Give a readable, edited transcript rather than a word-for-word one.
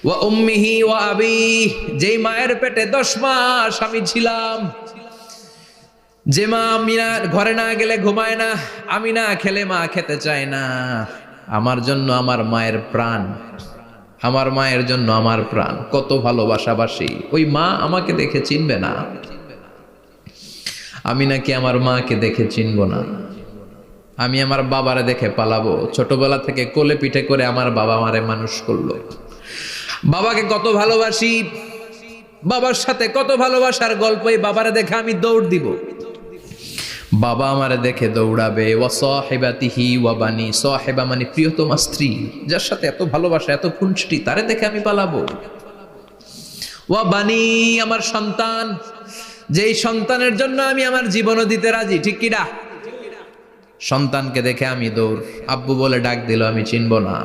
ওয়া উম্মিহি ওয়া আবিহি, যেই মায়ের পেটে 10 মাস আমি ছিলাম, যে মা আমি না ঘরে না গেলে ঘুমায় না, আমি না খেলে মা খেতে চায় না। আমার জন্য আমার মায়ের প্রাণ, আমার মায়ের জন্য আমার প্রাণ, কত ভালোবাসাবাসি। ওই মা আমাকে দেখে চিনবে না, আমি নাকি আমার মাকে দেখে চিনব না। আমি আমার বাবারে দেখে পালাবো। ছোটবেলা থেকে কোলে পিঠে করে আমার বাবা আমারে মানুষ করলো। বাবাকে কত ভালোবাসি, বাবার সাথে কত ভালোবাসার গল্প, এই বাবারে দেখে আমি দৌড় দিব। বাবা আমারে দেখে দৌড়াবে। ওয়া সাহিবাতিহি ওয়া বানি, সাহিবা মানে প্রিয়তমা স্ত্রী, যার সাথে এত ভালোবাসা এত খুনসুটি, তারে দেখে আমি পালাবো। ওয়া বানি, আমার সন্তান, যেই সন্তানের জন্য আমি আমার জীবনও দিতে রাজি, ঠিক কিনা? সন্তানকে দেখে আমি দৌড়। আব্বু বলে ডাক দিল, আমি চিনব না।